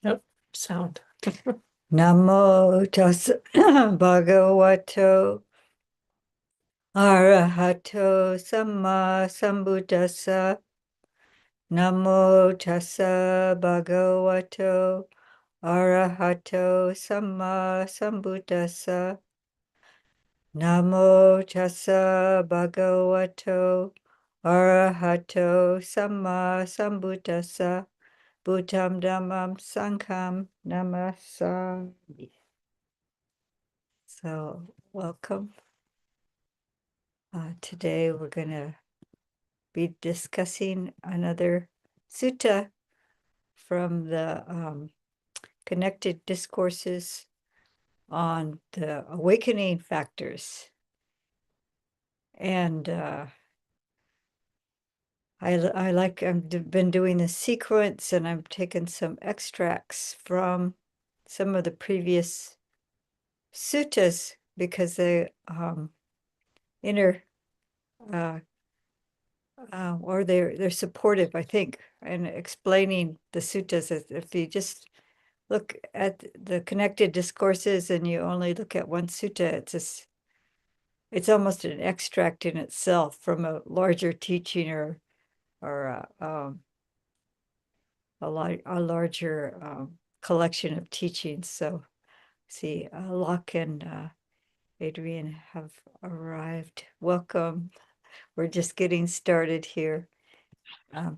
Yep, sound. Namo tassa bhagavato arahato samma sambuddhassa. Namo tassa bhagavato arahato samma sambuddhassa. Namo tassa bhagavato arahato samma sambuddhassa. Buddham dhammam sangham namassami. So, welcome. Today we're going to be discussing another sutta from the connected discourses on the awakening factors. And I've been doing the sequence, and I've taken some extracts from some of the previous suttas because they inner or they're supportive, I think, in explaining the suttas. If you just look at the connected discourses and you only look at one sutta, it's almost an extract in itself from a larger teaching or a larger collection of teachings. So, see, Locke and Adrian have arrived. Welcome. We're just getting started here.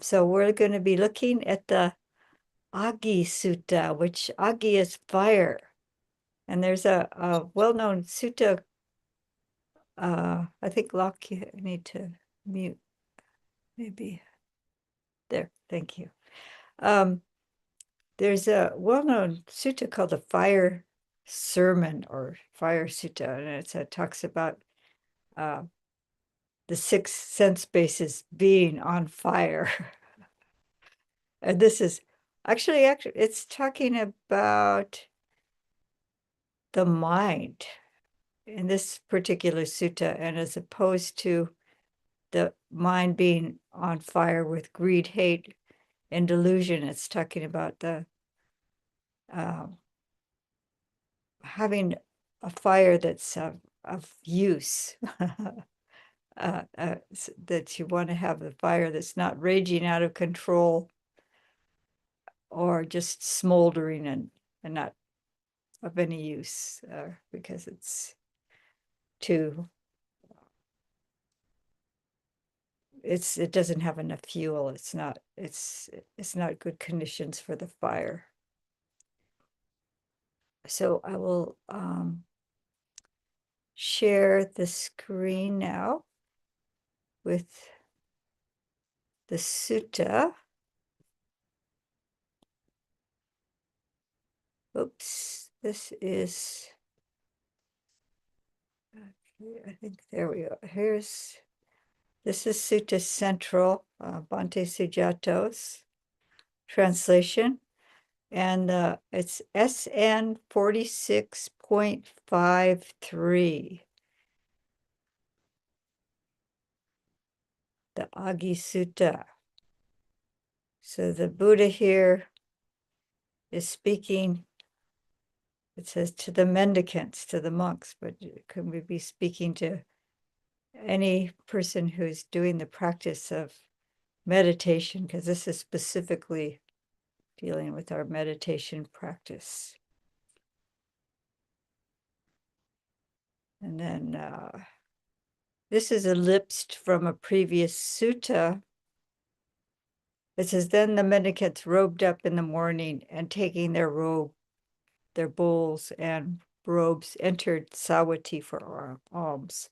So we're going to be looking at the Agi Sutta, which Agi is fire. And there's a well-known sutta. I think Locke, you need to mute, maybe. There, thank you. There's a well-known sutta called the Fire Sermon or Fire Sutta, and it talks about the six sense bases being on fire. And this is actually, it's talking about the mind in this particular sutta, and as opposed to the mind being on fire with greed, hate, and delusion, it's talking about the having a fire that's of use. That you want to have the fire that's not raging out of control or just smoldering and not of any use because it's too it doesn't have enough fuel. It's not good conditions for the fire. So I will share the screen now with the sutta. Oops, this is, okay, I think there we go. This is Sutta Central, Bhante Sujato's translation, and it's SN 46.53. The Agi Sutta. So the Buddha here is speaking, it says to the mendicants, to the monks, but could we be speaking to any person who's doing the practice of meditation? Because this is specifically dealing with our meditation practice. And then this is ellipsed from a previous sutta. It says, then the mendicants robed up in the morning and taking their bowls and robes, entered Sawati for alms.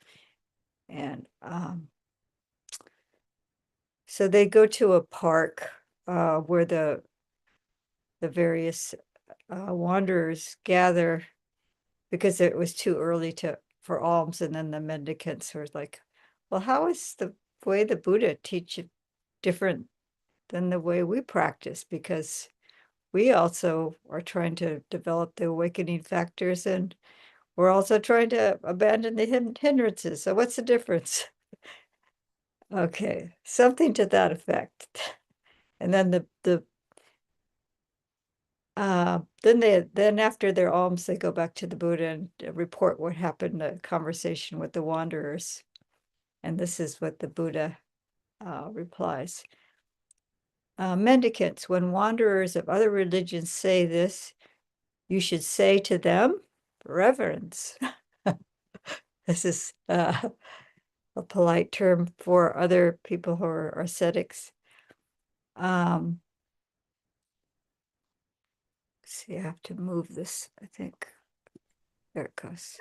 And so they go to a park where the various wanderers gather because it was too early for alms. And then the mendicants were like, well, how is the way the Buddha teach it different than the way we practice? Because we also are trying to develop the awakening factors, and we're also trying to abandon the hindrances. So what's the difference? Okay, something to that effect. And then the Then after their alms, they go back to the Buddha and report what happened, the conversation with the wanderers. And this is what the Buddha replies. Mendicants, when wanderers of other religions say this, you should say to them, reverence. This is a polite term for other people who are ascetics. See, I have to move this, I think. There it goes.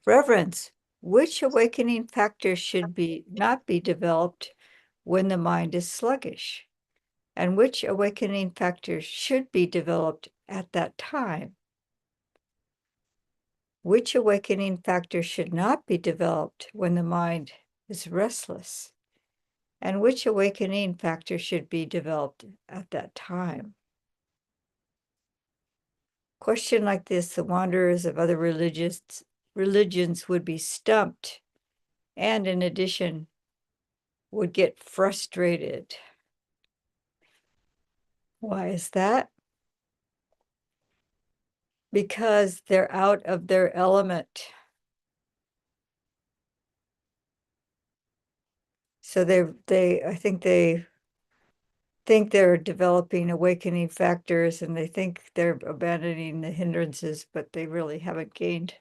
Reverence. Which awakening factor should not be developed when the mind is sluggish? And which awakening factor should be developed at that time? Which awakening factor should not be developed when the mind is restless? And which awakening factor should be developed at that time? Question like this, the wanderers of other religions would be stumped, and in addition, would get frustrated. Why is that? Because they're out of their element. So I think they think they're developing awakening factors and they think they're abandoning the hindrances, but they really haven't gained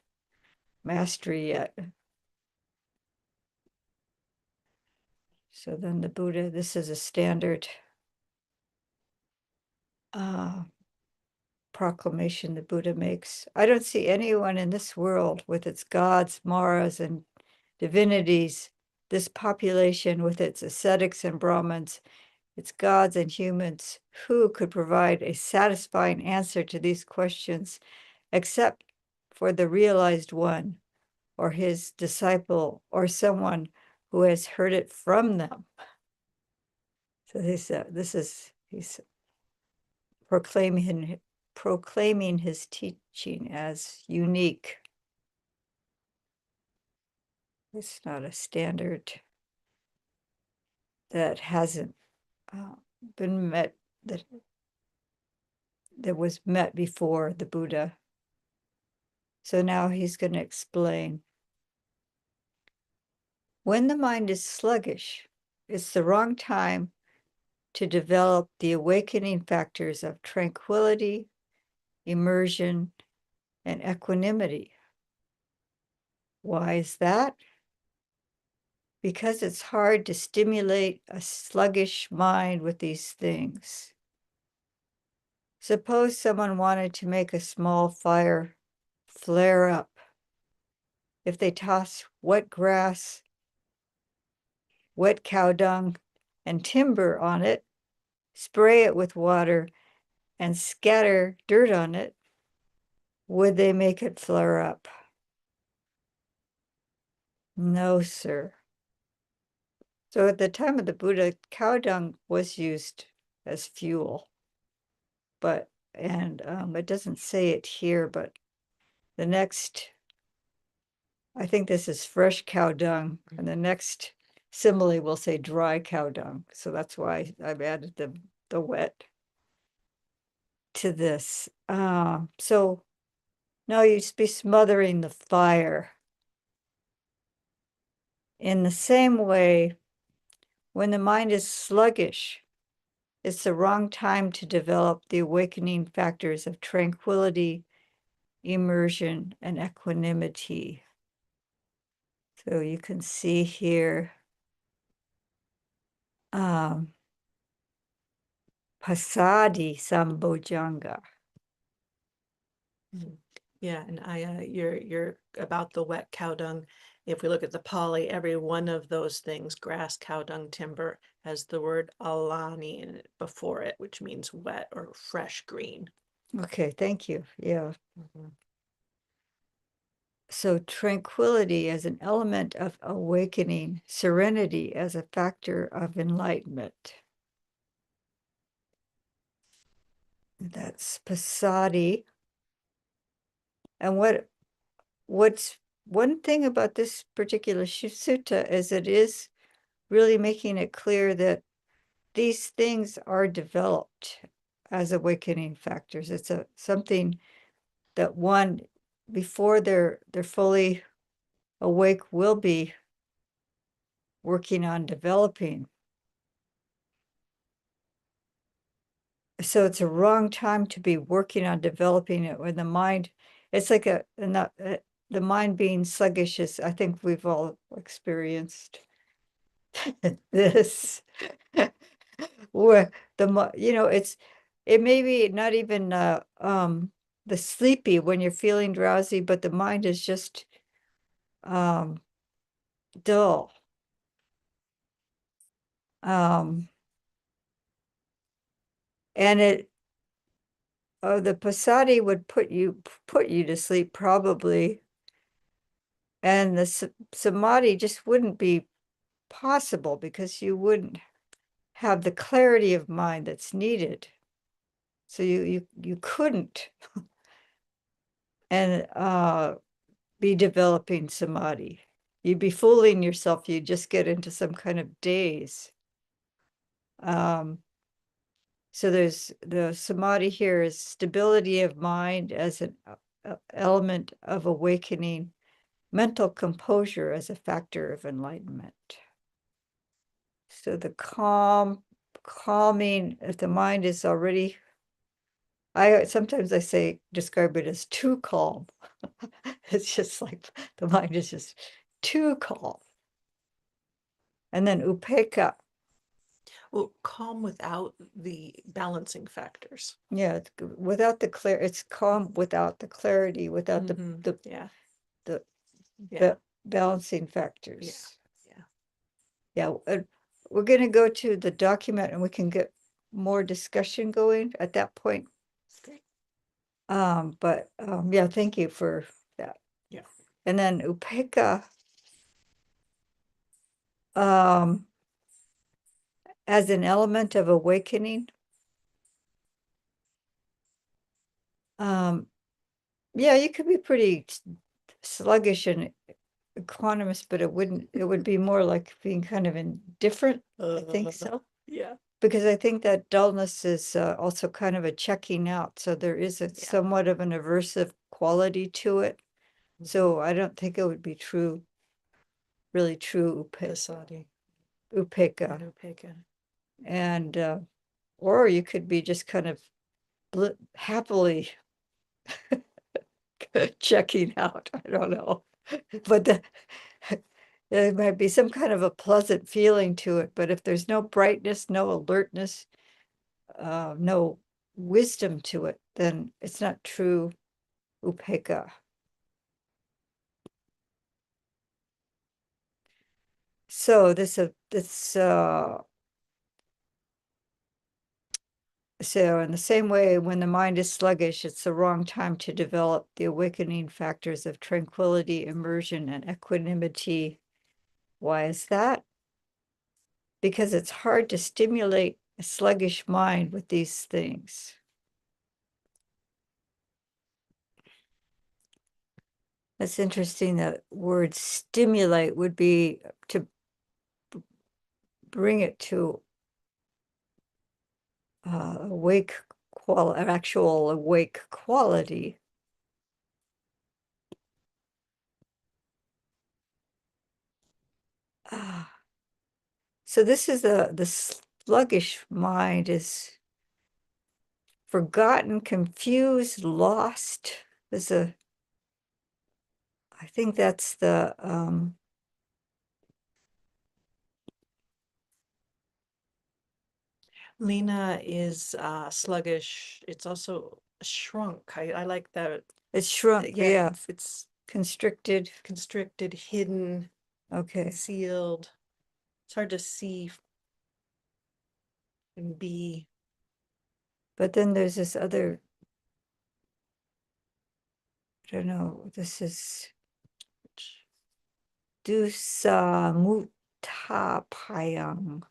mastery yet. So then the Buddha, this is a standard proclamation the Buddha makes. I don't see anyone in this world with its gods, maras, and divinities, this population with its ascetics and Brahmins, its gods and humans, who could provide a satisfying answer to these questions, except for the realized one or his disciple or someone who has heard it from them. So he's proclaiming his teaching as unique. It's not a standard that hasn't been met, that was met before the Buddha. So now he's going to explain. When the mind is sluggish, it's the wrong time to develop the awakening factors of tranquility, immersion, and equanimity. Why is that? Because it's hard to stimulate a sluggish mind with these things. Suppose someone wanted to make a small fire flare up. If they toss wet grass, wet cow dung, and timber on it, spray it with water, and scatter dirt on it, would they make it flare up? No, sir. So at the time of the Buddha, cow dung was used as fuel. But, and it doesn't say it here, but the next, I think this is fresh cow dung, and the next simile will say dry cow dung. So that's why I've added the wet to this. So now you'd be smothering the fire. In the same way, when the mind is sluggish, it's the wrong time to develop the awakening factors of tranquility, immersion, and equanimity. So you can see here, pasadi sambojanga. Yeah, and you're about the wet cow dung. If we look at the Pali, every one of those things, grass, cow dung, timber, has the word alani in it before it, which means wet or fresh green. Okay, thank you. Yeah. So tranquility as an element of awakening, serenity as a factor of enlightenment. That's pasadi. And what's one thing about this particular sutta is it is really making it clear that these things are developed as awakening factors. It's something that one, before they're fully awake, will be working on developing. So it's a wrong time to be working on developing it when the mind, it's like the mind being sluggish is, I think we've all experienced this. Where it may be not even the sleepy when you're feeling drowsy, but the mind is just um dull. Um and the pasadi would put you to sleep probably, and the samadhi just wouldn't be possible because you wouldn't have the clarity of mind that's needed. So you couldn't and be developing samadhi. You'd be fooling yourself. You'd just get into some kind of daze. So there's the samadhi here is stability of mind as an element of awakening, mental composure as a factor of enlightenment. So the calming, if the mind is already, sometimes I say, describe it as too calm. It's just like the mind is just too calm. And then upekkha, Well, calm without the balancing factors. yeah, without the it's calm without the clarity, without Yeah, the yeah, balancing factors. yeah. Yeah, we're going to go to the document and we can get more discussion going at that point. Great. But yeah, thank you for that. Yeah. And then upekkha, um, as an element of awakening. Yeah, you could be pretty sluggish and equanimous, but it would be more like being kind of indifferent. I think so. Yeah. Because I think that dullness is also kind of a checking out. So there is a somewhat of an aversive quality to it. So I don't think it would be really true Pasadi. upekkha. Upeka. And or you could be just kind of happily checking out. I don't know. But there might be some kind of a pleasant feeling to it. But if there's no brightness, no alertness, no wisdom to it, then it's not true upekkha. So so in the same way, when the mind is sluggish, it's the wrong time to develop the awakening factors of tranquility, immersion, and equanimity. Why is that? Because it's hard to stimulate a sluggish mind with these things. That's interesting. That word stimulate would be to bring it to awake an actual awake quality. So this is the sluggish mind is forgotten, confused, lost. I think that's the Lena is sluggish. It's also shrunk. I like that. it's shrunk, yeah. It's Constricted. constricted, hidden, Okay. concealed. It's hard to see and be. But then there's this other, I don't know, this is Dusa Mutapayang.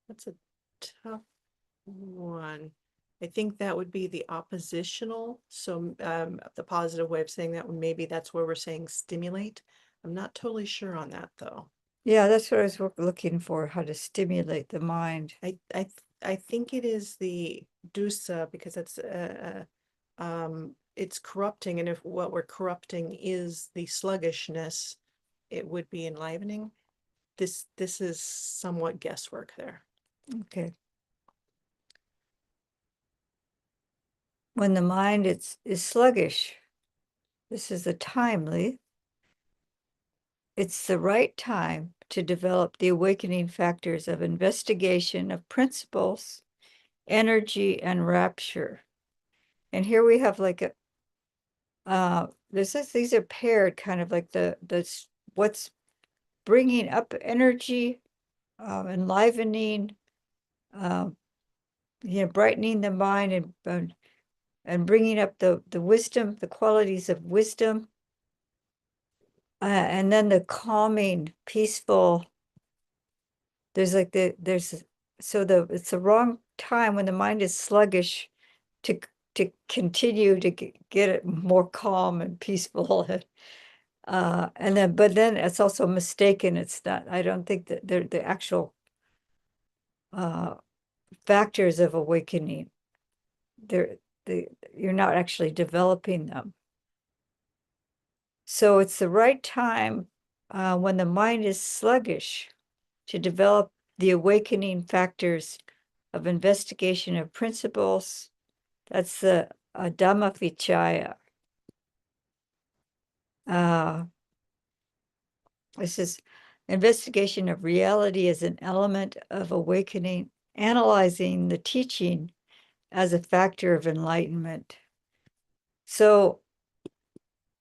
That's a tough one. I think that would be the oppositional. So the positive way of saying that, maybe that's where we're saying stimulate. I'm not totally sure on that, though. Yeah, that's what I was looking for, how to stimulate the mind. I think it is the dusa because it's corrupting, and if what we're corrupting is the sluggishness, it would be enlivening. This is somewhat guesswork there. Okay. When the mind is sluggish, this is a timely, it's the right time to develop the awakening factors of investigation of principles, energy, and rapture. And here we have like a these are paired kind of like what's bringing up energy, enlivening, um, brightening the mind, and bringing up the wisdom, the qualities of wisdom, and then the calming, peaceful. There's like there's so it's the wrong time when the mind is sluggish to to continue to get it more calm and peaceful. And then, but then it's also mistaken. It's not, I don't think that they're the actual uh, factors of awakening. They're, you're not actually developing them. So it's the right time when the mind is sluggish to develop the awakening factors of investigation of principles. That's the Dhamma Vichaya. This is investigation of reality as an element of awakening, analyzing the teaching as a factor of enlightenment. So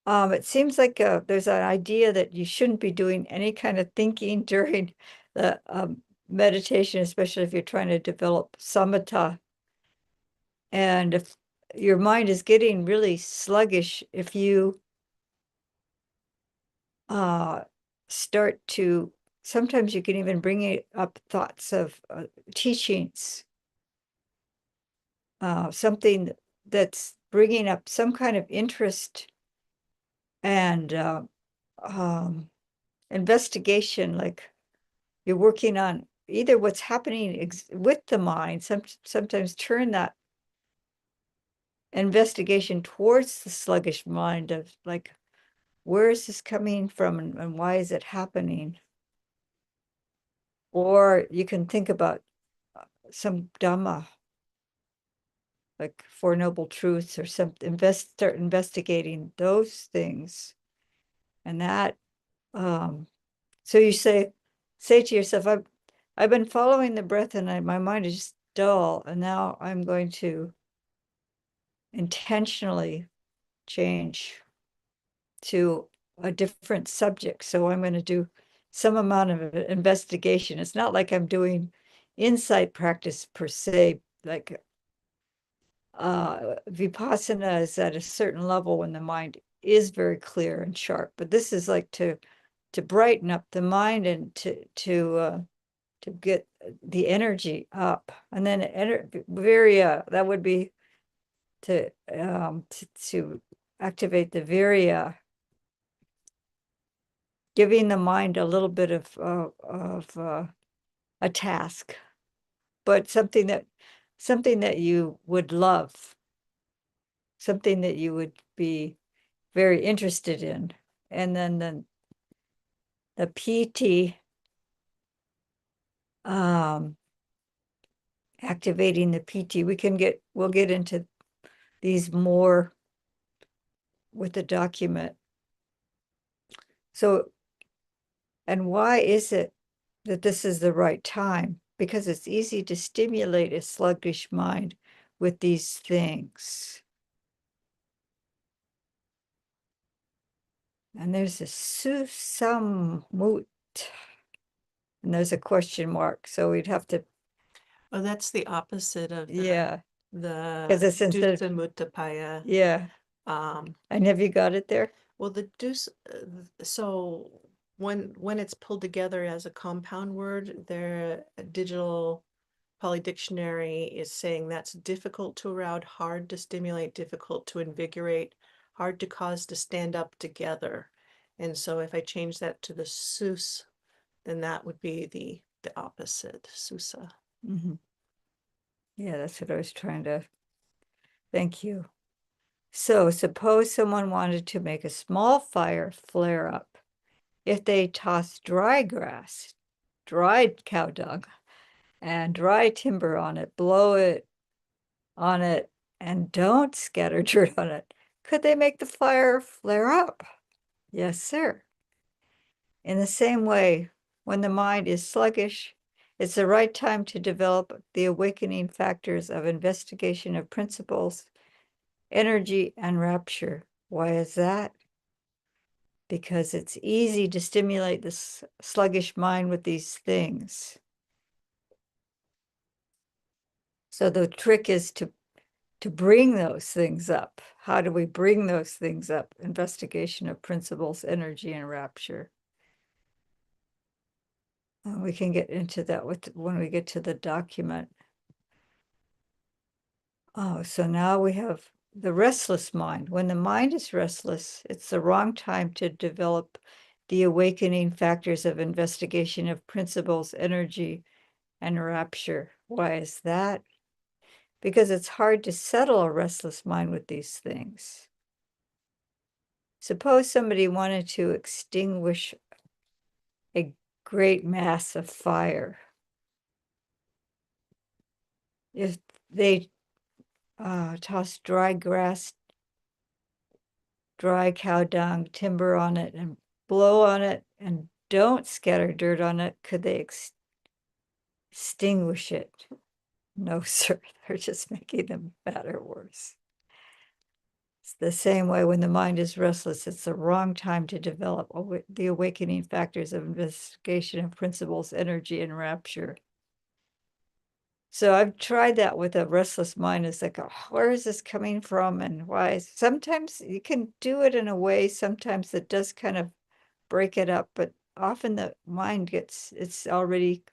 it seems like there's an idea that you shouldn't be doing any kind of thinking during the meditation, especially if you're trying to develop samatha. And if your mind is getting really sluggish, if you start to, sometimes you can even bring up thoughts of teachings, something that's bringing up some kind of interest and investigation, like you're working on either what's happening with the mind, sometimes turn that investigation towards the sluggish mind of like, where is this coming from and why is it happening? Or you can think about some Dhamma, like Four Noble Truths or something, start investigating those things. And that, so you say to yourself, I've been following the breath and my mind is just dull. And now I'm going to intentionally change to a different subject. So I'm going to do some amount of investigation. It's not like I'm doing insight practice per se, like vipassana is at a certain level when the mind is very clear and sharp, but this is like to brighten up the mind and to get the energy up. And then virya, that would be to activate the virya, giving the mind a little bit of a task, but something that you would love, something that you would be very interested in. And then the PT, activating the PT, we'll get into these more with the document. So, and why is it that this is the right time? Because it's easy to stimulate a sluggish mind with these things. And there's a susamut, and there's a question mark. So we'd have to, Oh, that's the opposite of yeah, the because it's instead of, Dusa Muttapaya. yeah. And have you got it there? Well, the deuce, so when it's pulled together as a compound word, they're digital Poly Dictionary is saying that's difficult to arouse, hard to stimulate, difficult to invigorate, hard to cause to stand up together. And so if I change that to the sus, then that would be the opposite, susa. Mhm. Yeah, that's what I was trying to, thank you. So suppose someone wanted to make a small fire flare up. If they toss dry grass, dried cow dung, and dry timber on it, blow it on it, and don't scatter dirt on it, could they make the fire flare up? Yes, sir. In the same way, when the mind is sluggish, it's the right time to develop the awakening factors of investigation of principles, energy, and rapture. Why is that? Because it's easy to stimulate the sluggish mind with these things. So the trick is to bring those things up. How do we bring those things up? Investigation of principles, energy, and rapture. We can get into that when we get to the document. Oh, so now we have the restless mind. When the mind is restless, it's the wrong time to develop the awakening factors of investigation of principles, energy, and rapture. Why is that? Because it's hard to settle a restless mind with these things. Suppose somebody wanted to extinguish a great mass of fire. If they toss dry grass, dry cow dung, timber on it, and blow on it, and don't scatter dirt on it, could they extinguish it? No, sir. They're just making the matter worse. It's the same way when the mind is restless, it's the wrong time to develop the awakening factors of investigation of principles, energy, and rapture. So I've tried that with a restless mind. It's like, oh, where is this coming from and why? Sometimes you can do it in a way, sometimes it does kind of break it up, but often the mind it's already,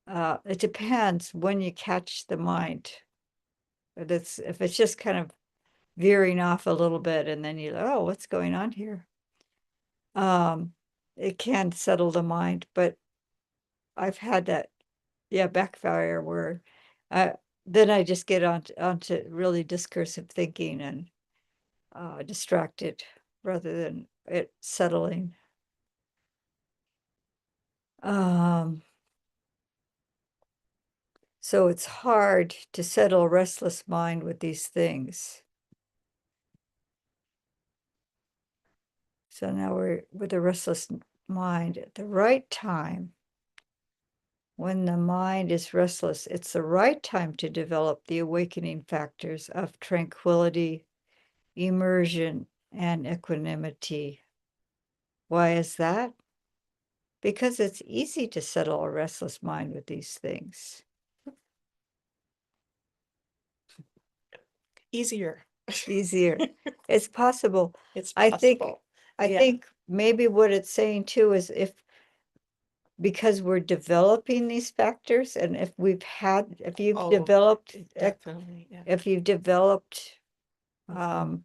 it depends when you catch the mind. But if it's just kind of veering off a little bit and then you're like, oh, what's going on here? It can settle the mind, but I've had that, yeah, backfire where uh then I just get onto really discursive thinking and distracted rather than it settling. Um so it's hard to settle a restless mind with these things. So now we're with a restless mind at the right time. When the mind is restless, it's the right time to develop the awakening factors of tranquility, immersion, and equanimity. Why is that? Because it's easy to settle a restless mind with these things. Easier. Easier. It's possible. It's I think possible. I Yeah. think maybe what it's saying too is because we're developing these factors and if you've Oh, developed definitely. Yeah. if you've developed a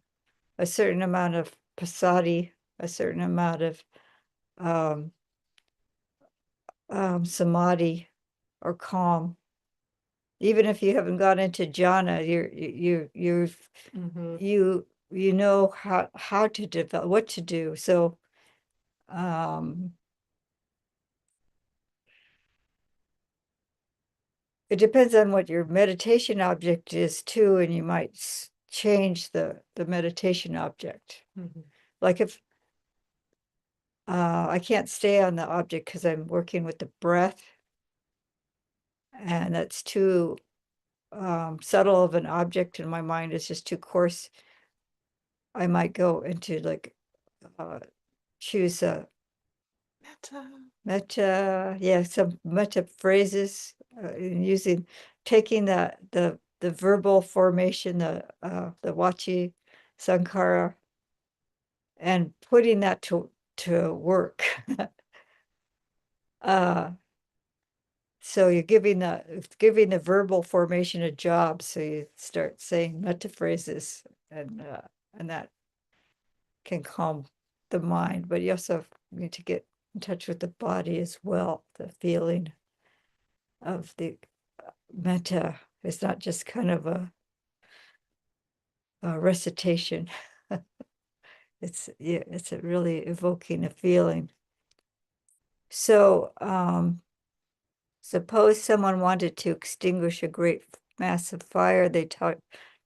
certain amount of passaddhi, a certain amount of um, samadhi or calm, even if you haven't gone into jhana, Mhm. you know how to develop, what to do. So it depends on what your meditation object is too, and you might change the meditation object. Mhm. Like if I can't stay on the object because I'm working with the breath, and that's too subtle of an object, and my mind is just too coarse. I might go into like choose a Metta. metta, yeah, some metta phrases, using taking the verbal formation, the Vachi Sankara, and putting that to work. uh So you're giving the verbal formation a job, so you start saying metaphrases and that can calm the mind, but you also need to get in touch with the body as well. The feeling of the metta is not just kind of a recitation. Yeah, it's a really evoking a feeling. So suppose someone wanted to extinguish a great mass of fire, they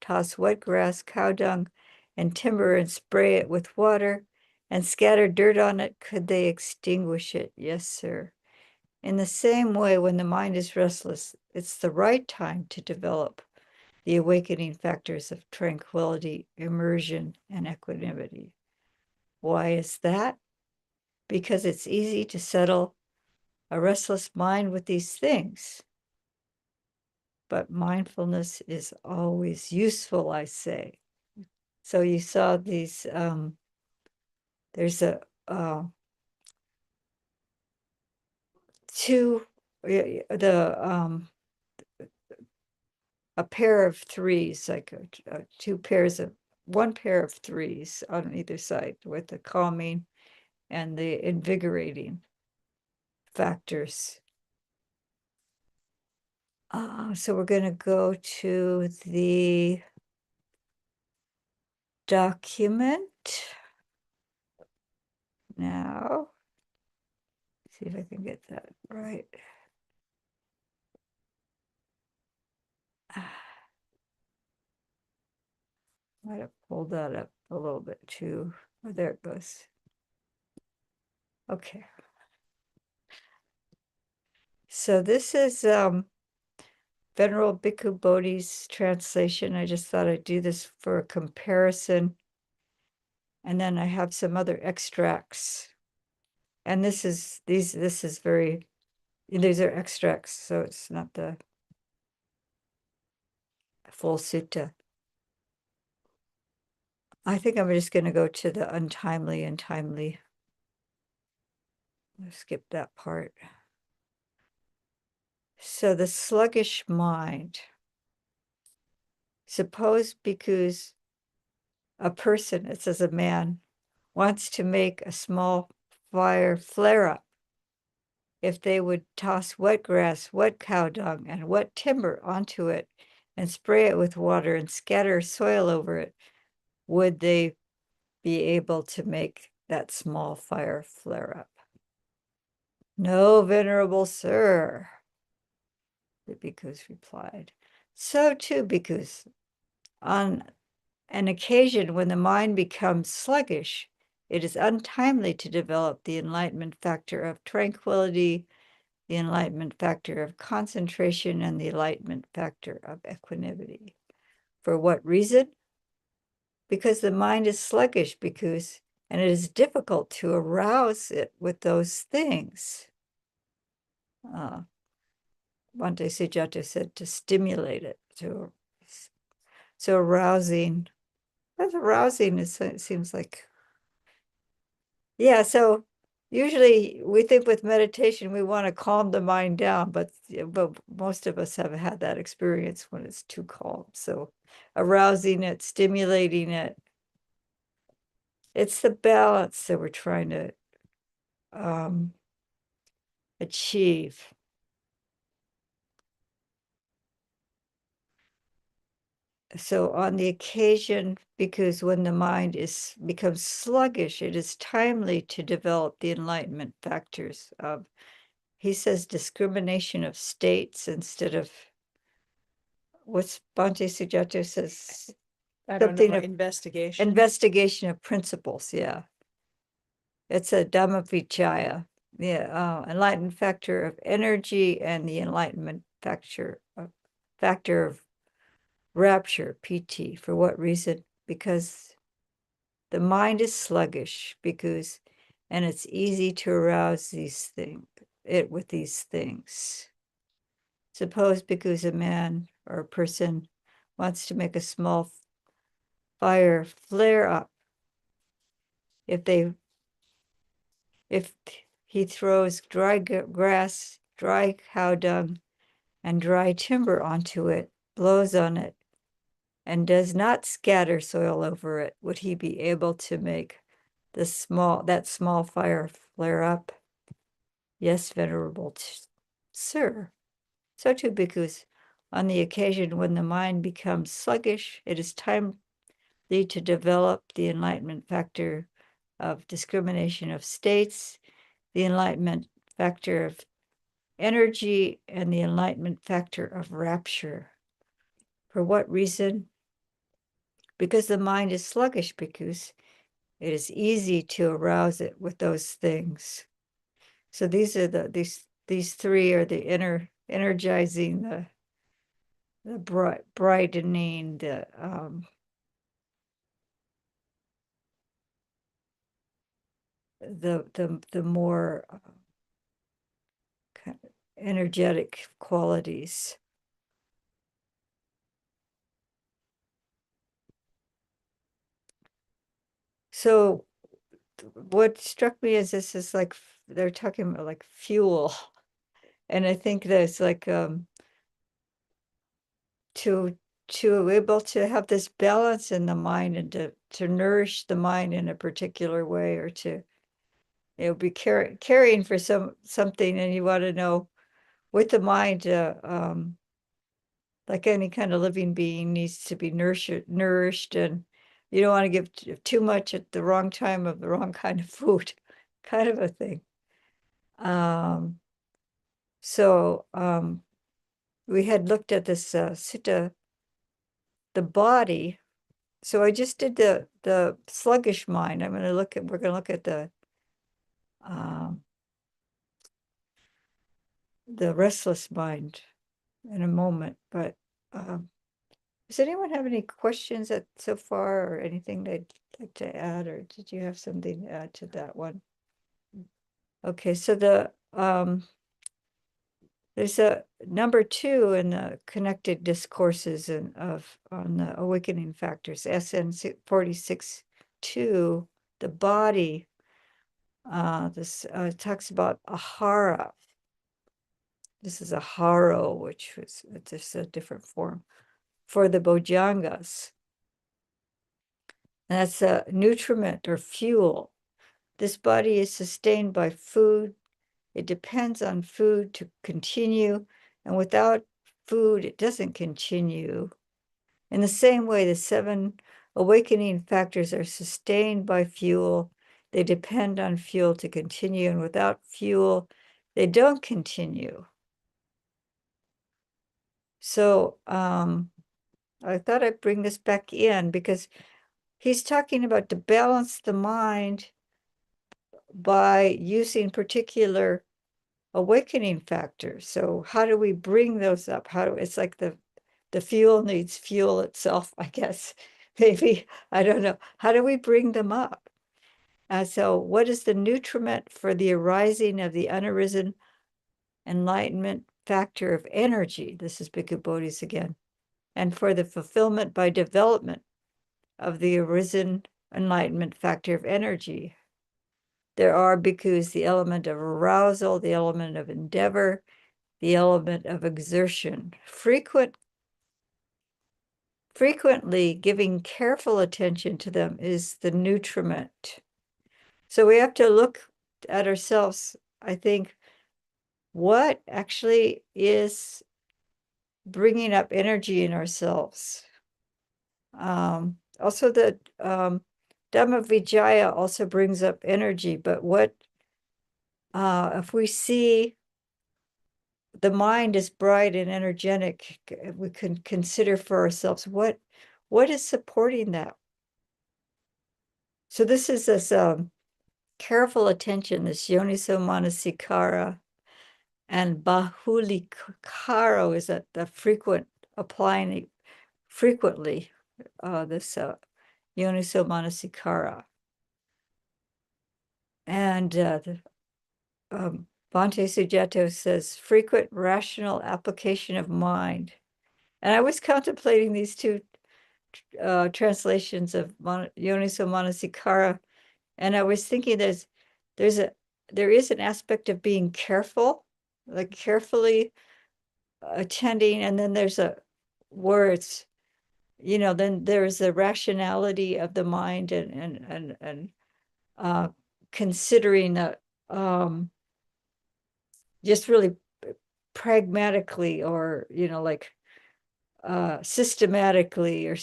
toss wet grass, cow dung, and timber and spray it with water and scatter dirt on it. Could they extinguish it? Yes, sir. In the same way, when the mind is restless, it's the right time to develop the awakening factors of tranquility, immersion, and equanimity. Why is that? Because it's easy to settle a restless mind with these things. But mindfulness is always useful, I say. So you saw these, there's two, a pair of threes, like two pairs of, one pair of threes on either side with the calming and the invigorating factors. So we're going to go to the document now. See if I can get that right. Might have pulled that up a little bit too. Oh, there it goes. Okay. So this is Venerable Bhikkhu Bodhi's translation. I just thought I'd do this for a comparison. And then I have some other extracts. And this is these are extracts, so it's not the full sutta. I think I'm just going to go to the untimely and timely. I'll skip that part. So the sluggish mind. Suppose because a person, it says a man, wants to make a small fire flare up. If they would toss wet grass, wet cow dung, and wet timber onto it and spray it with water and scatter soil over it, would they be able to make that small fire flare up? No, venerable sir, the bhikkhus replied. So too, bhikkhus, on an occasion when the mind becomes sluggish, it is untimely to develop the enlightenment factor of tranquility, the enlightenment factor of concentration, and the enlightenment factor of equanimity. For what reason? Because the mind is sluggish, and it is difficult to arouse it with those things. Bhante Sujato said to stimulate it. So arousing, that's arousing, it seems like. Yeah, so usually we think with meditation we want to calm the mind down, but most of us have had that experience when it's too calm. So arousing it, stimulating it, it's the balance that we're trying to achieve. So on the occasion, because when the mind becomes sluggish, it is timely to develop the enlightenment factors of, he says, discrimination of states instead of, what's Bhante Sujato says? I don't know, investigation. Investigation of principles, yeah. It's a Dhammavichaya, the enlightenment factor of energy and the enlightenment factor of rapture, PT. For what reason? Because the mind is sluggish, and it's easy to arouse it with these things. Suppose because a man or a person wants to make a small fire flare up. If he throws dry grass dry cow dung and dry timber onto it, blows on it, and does not scatter soil over it, would he be able to make that small fire flare up? Yes, venerable sir. So too, bhikkhus, on the occasion when the mind becomes sluggish, it is timely to develop the enlightenment factor of discrimination of states, the enlightenment factor of energy, and the enlightenment factor of rapture. For what reason? Because the mind is sluggish, bhikkhus. It is easy to arouse it with those things. So these are these three are the energizing, the brightening, the more kind of energetic qualities. So what struck me is this is like they're talking about like fuel, and I think that's like to able to have this balance in the mind and to nourish the mind in a particular way, or to be caring for something, and you want to know with the mind, like any kind of living being needs to be nourished, and you don't want to give too much at the wrong time of the wrong kind of food, kind of a thing. So we had looked at this sutta, the body. So I just did the sluggish mind. We're gonna look at um, the restless mind in a moment. But um, does anyone have any questions so far, or anything they'd like to add, or did you have something to add to that one? Okay, so there's a number 2 in the connected discourses on the awakening factors, SN 46-2, the body. This talks about ahara. This is aharo, which was just a different form for the bojjhangas. And that's a nutriment or fuel. This body is sustained by food. It depends on food to continue, and without food, it doesn't continue. In the same way, the 7 awakening factors are sustained by fuel. They depend on fuel to continue, and without fuel, they don't continue. So I thought I'd bring this back in because he's talking about to balance the mind by using particular awakening factors. So how do we bring those up? It's like the fuel needs fuel itself, I guess. Maybe, I don't know. How do we bring them up? So what is the nutriment for the arising of the unarisen enlightenment factor of energy? This is Bhikkhu Bodhis again. And for the fulfillment by development of the arisen enlightenment factor of energy. There are bhikkhus, the element of arousal, the element of endeavor, the element of exertion. Frequently giving careful attention to them is the nutriment. So we have to look at ourselves, I think, what actually is bringing up energy in ourselves. Also, the Dhamma Vijaya also brings up energy, but what if we see the mind is bright and energetic, we can consider for ourselves what is supporting that. So this is this careful attention, this yoniso manasikara, and bahulikaro is the frequent applying frequently, this yoniso manasikara. And Bhante Sujato says, frequent rational application of mind. And I was contemplating these two translations of Yoniso Manasikara, and I was thinking there is an aspect of being careful like carefully attending, and then there's a where it's, then there's the rationality of the mind and uh considering that just really pragmatically, or like systematically, or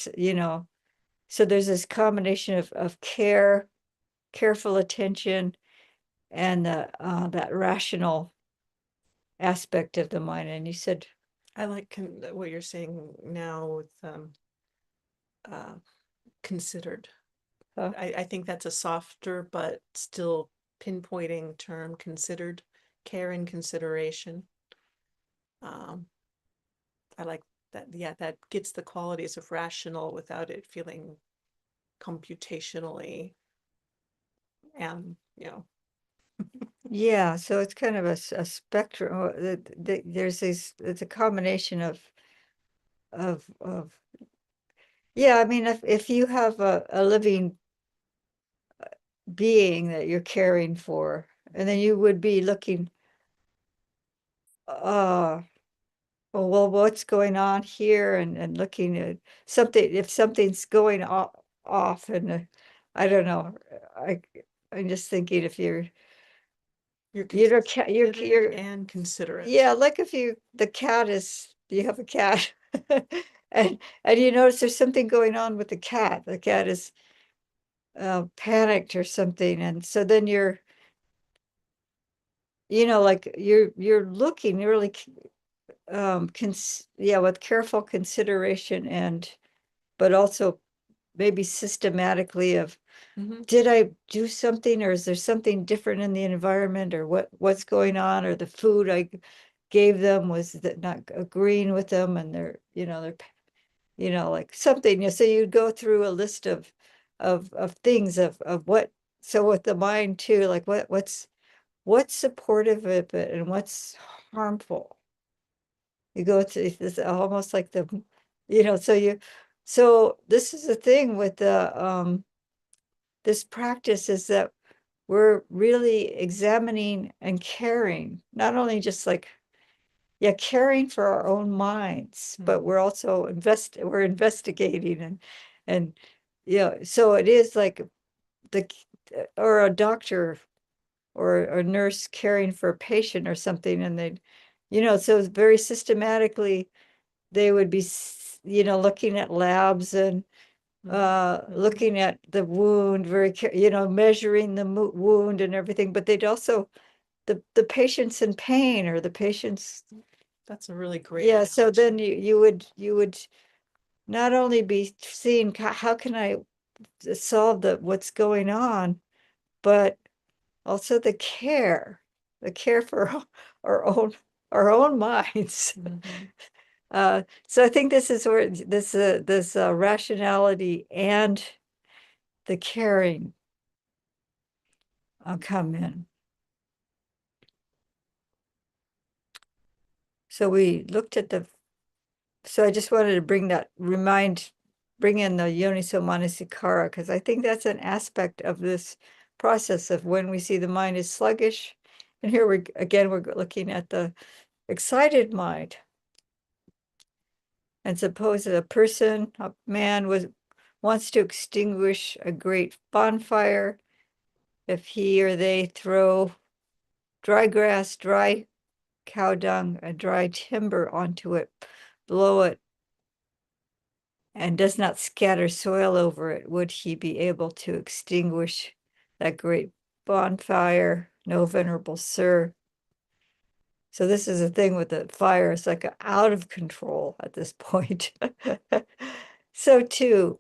so there's this combination of careful attention, and that rational aspect of the mind. And you said, I like what you're saying now with uh, considered. uh, I think that's a softer but still pinpointing term, considered, care and consideration. Um, I like that. Yeah, that gets the qualities of rational without it feeling computationally and, yeah, so it's kind of a spectrum. There's this, it's a combination of yeah, I mean, if you have a living being that you're caring for, and then you would be looking, uh well, what's going on here, and looking at something, if something's going off, and I don't know, I I'm just thinking, if you're you're considered and considerate. yeah, like if the cat is, you have a cat, and you notice there's something going on with the cat is panicked or something, and so then like you're looking really yeah, with careful consideration, and but also maybe systematically of, Mhm. did I do something, or is there something different in the environment, or what's going on, or the food I gave them, was that not agreeing with them, and they're like something. So you go through a list of things of what, so with the mind too, like what's supportive of it and what's harmful. You go to this almost like so this is the thing with the this practice, is that we're really examining and caring, not only just like, yeah, caring for our own minds, but Mhm. we're also we're investigating, and so it is like the or a doctor or a nurse caring for a patient or something, and they, so very systematically they would be looking at labs, and Mhm. Mhm. looking at the wound very measuring the wound and everything, but they'd also, the patient's in pain, or the patient's, That's a really great yeah, so then analogy. you would not only be seeing how can I solve what's going on, but also the care for our own our own minds. Mhm. So I think this is where this rationality and the caring come in. So we looked at so I just wanted to bring in the Yoniso Manasikara, because I think that's an aspect of this process of when we see the mind is sluggish. And here we're looking at the excited mind. And suppose that a man wants to extinguish a great bonfire. If he or they throw dry grass, dry cow dung, and dry timber onto it, blow it, and does not scatter soil over it, would he be able to extinguish that great bonfire? No, venerable sir. So this is the thing with the fire, it's like out of control at this point. So too,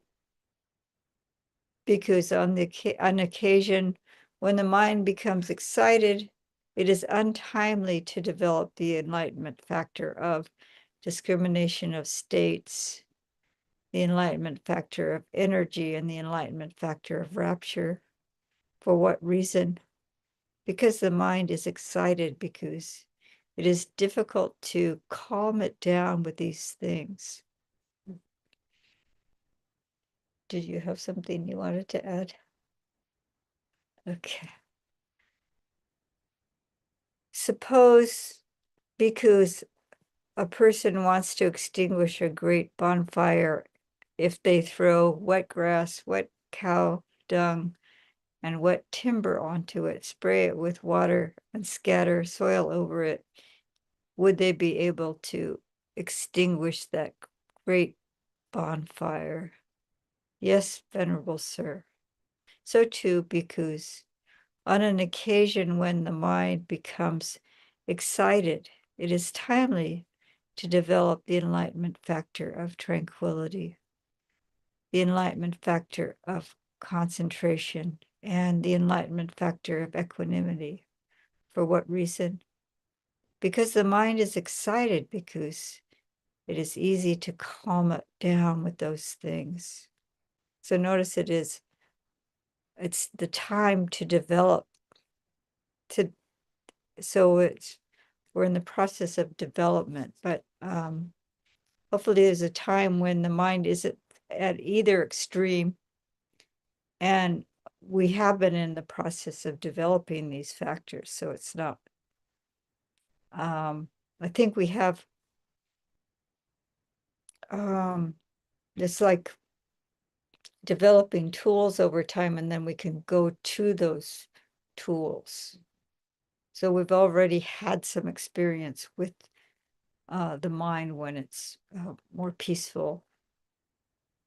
because on occasion, when the mind becomes excited, it is untimely to develop the enlightenment factor of discrimination of states, the enlightenment factor of energy, and the enlightenment factor of rapture. For what reason? Because the mind is excited, because it is difficult to calm it down with these things. Did you have something you wanted to add? Okay. Suppose because a person wants to extinguish a great bonfire if they throw wet grass, wet cow dung, and wet timber onto it, spray it with water, and scatter soil over it, would they be able to extinguish that great bonfire? Yes, venerable sir. So too, because on an occasion when the mind becomes excited, it is timely to develop the enlightenment factor of tranquility, the enlightenment factor of concentration, and the enlightenment factor of equanimity. For what reason? Because the mind is excited, because it is easy to calm it down with those things. So notice it's the time to develop, to so it's we're in the process of development, but hopefully there's a time when the mind isn't at either extreme, and we have been in the process of developing these factors, so it's not I think we have it's like developing tools over time, and then we can go to those tools. So we've already had some experience with the mind when it's more peaceful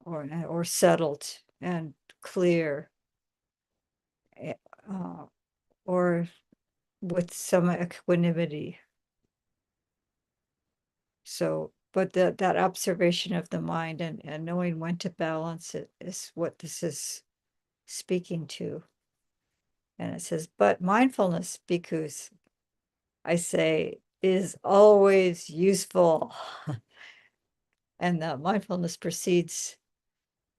or settled and clear, eh, uh, or with some equanimity. So, but that observation of the mind and knowing when to balance it is what this is speaking to. And it says, but mindfulness, because I say, is always useful. And the mindfulness proceeds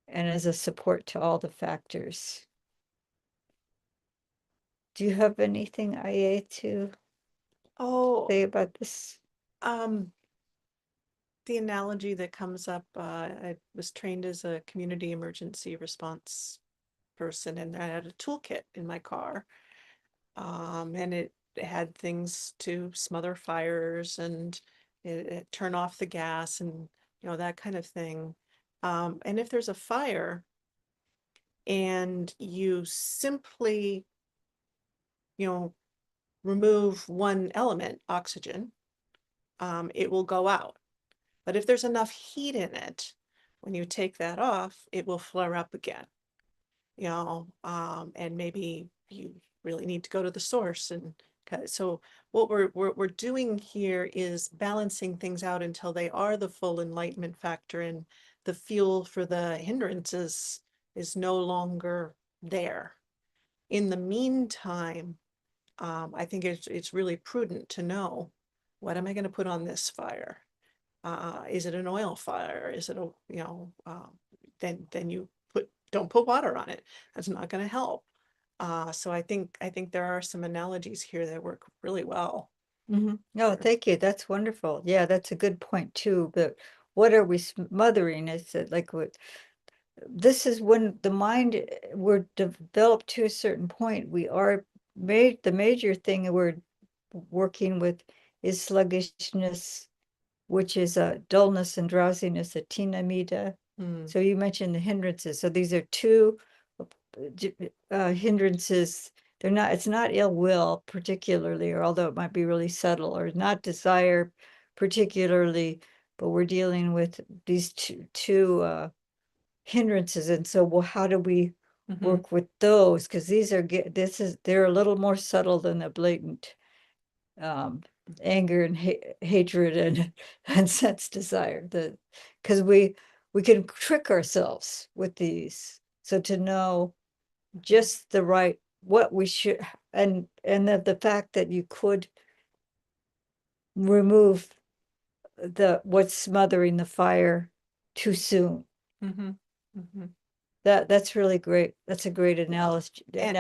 and is a support to all the factors. Do you have anything, IA, to Oh, say about this? um, the analogy that comes up, I was trained as a community emergency response person, and I had a toolkit in my car. And it had things to smother fires, and it turn off the gas, and that kind of thing. And if there's a fire and you simply, you know, remove one element, oxygen, it will go out. But if there's enough heat in it, when you take that off, it will flare up again. And maybe you really need to go to the source. And so what we're doing here is balancing things out until they are the full enlightenment factor, and the fuel for the hindrances is no longer there. In the meantime, I think it's really prudent to know, what am I going to put on this fire? Is it an oil fire? Is it then you don't put water on it. That's not going to help. So I think there are some analogies here that work really well. No, thank you. That's wonderful. Yeah, that's a good point too. But what are we smothering? Is it like what this is when the mind we're developed to a certain point. We are made the major thing we're working with is sluggishness, which is a dullness and drowsiness, a tinamida. Mm, So you mentioned the hindrances. So these are two hindrances. They're not, it's not ill will particularly, or although it might be really subtle, or not desire particularly, but we're dealing with these two hindrances. And so, well, how do we mhm, work with those? Because they're a little more subtle than the blatant um anger and hatred and and sense desire, because we can trick ourselves with these. So to know just the right what we should, and the fact that you could remove the what's smothering the fire too soon, mhm, mhm. that's really great. That's a great And analogy. and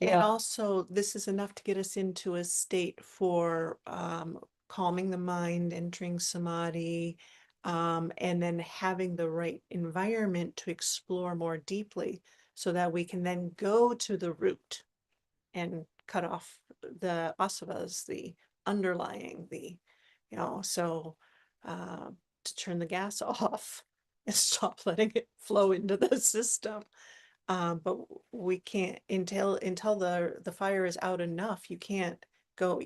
Yeah. also, this is enough to get us into a state for calming the mind, entering samadhi, and then having the right environment to explore more deeply, so that we can then go to the root and cut off the asavas, the underlying, the so to turn the gas off and stop letting it flow into the system. But we can't until the fire is out enough, you can't go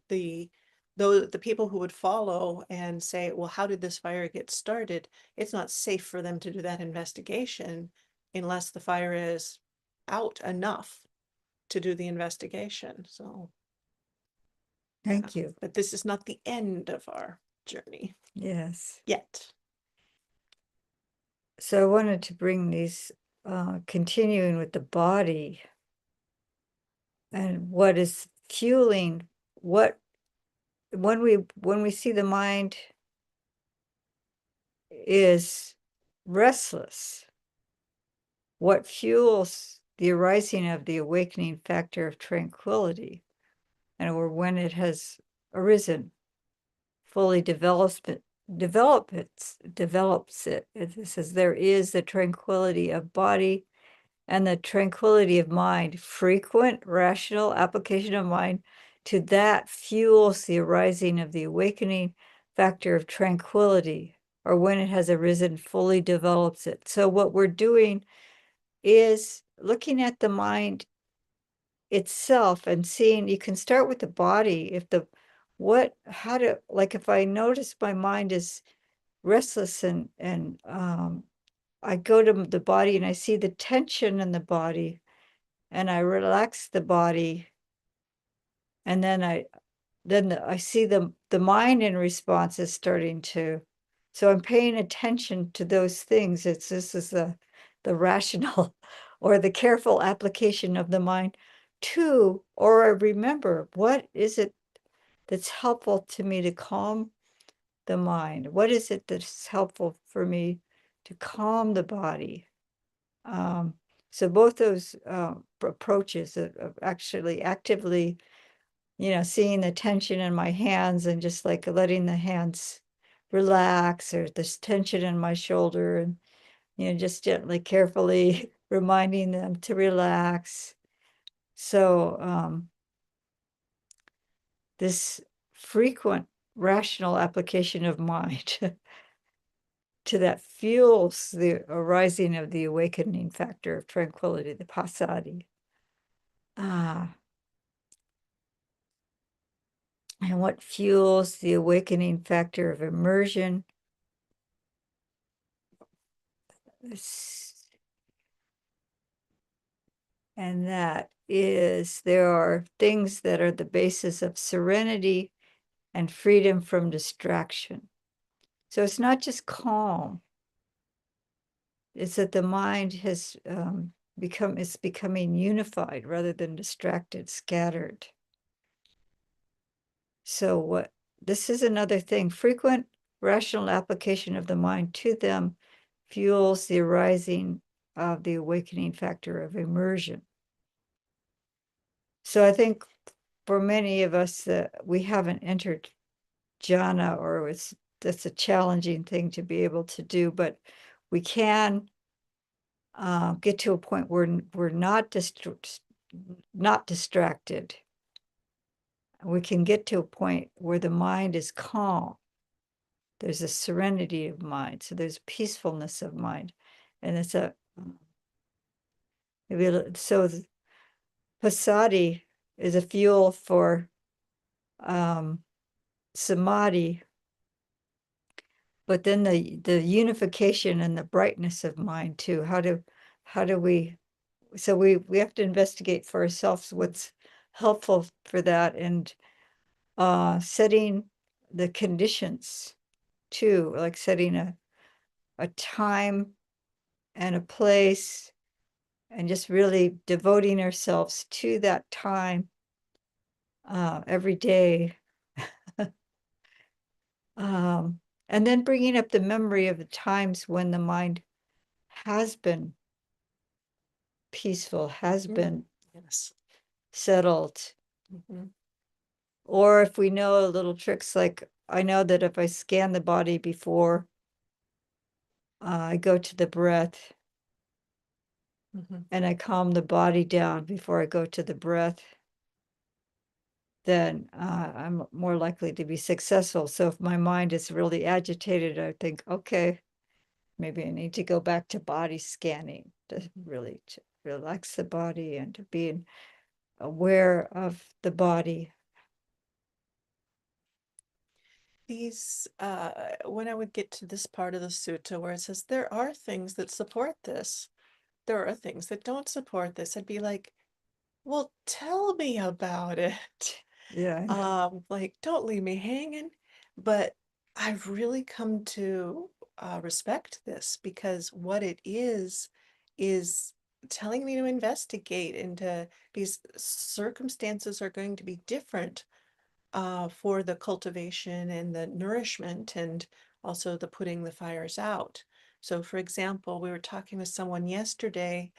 the the people who would follow and say, well, how did this fire get started? It's not safe for them to do that investigation unless the fire is out enough to do the investigation. So, yeah, Thank you. but this is not the end of our journey Yes. yet. So I wanted to bring these, continuing with the body and what is fueling what when we see the mind is restless, what fuels the arising of the awakening factor of tranquility, and or when it has arisen, fully develops it. It says there is the tranquility of body and the tranquility of mind, frequent rational application of mind to that fuels the arising of the awakening factor of tranquility, or when it has arisen, fully develops it. So what we're doing is looking at the mind itself and seeing, you can start with the body. If the, what, how to, like if I notice my mind is restless and I go to the body and I see the tension in the body and I relax the body, and then I see the mind in response is starting to, so I'm paying attention to those things. It's this is the rational or the careful application of the mind to, or I remember what is it that's helpful to me to calm the mind? What is it that's helpful for me to calm the body? Um, so both those approaches of actually actively, seeing the tension in my hands and just like letting the hands relax, or this tension in my shoulder, and just gently, carefully reminding them to relax. So this frequent rational application of mind to that fuels the arising of the awakening factor of tranquility, the passaddhi. Ah, and what fuels the awakening factor of immersion? And that is, there are things that are the basis of serenity and freedom from distraction. So it's not just calm, it's that the mind has it's becoming unified rather than distracted, scattered. So what, this is another thing, frequent rational application of the mind to them fuels the arising of the awakening factor of immersion. So I think for many of us that we haven't entered jhana, or that's a challenging thing to be able to do, but we can get to a point where we're not distracted. We can get to a point where the mind is calm. There's a serenity of mind, so there's peacefulness of mind, and it's a so passaddhi is a fuel for samadhi, but then the unification and the brightness of mind too. How do we, so we have to investigate for ourselves what's helpful for that, and setting the conditions too, like setting a time and a place, and just really devoting ourselves to that time every day. And then bringing up the memory of the times when the mind has been peaceful, has been Yes. settled. Mhm. Or if we know little tricks, like I know that if I scan the body before I go to the breath, Mhm. and I calm the body down before I go to the breath, then I'm more likely to be successful. So if my mind is really agitated, I think, okay, maybe I need to go back to body scanning to really to relax the body and to be aware of the body. These, when I would get to this part of the sutta where it says there are things that support this, there are things that don't support this, I'd be like, well, tell me about it. Yeah. Like, don't leave me hanging. But I've really come to respect this because what it is telling me to investigate into these circumstances are going to be different for the cultivation and the nourishment and also the putting the fires out. So, for example, we were talking with someone yesterday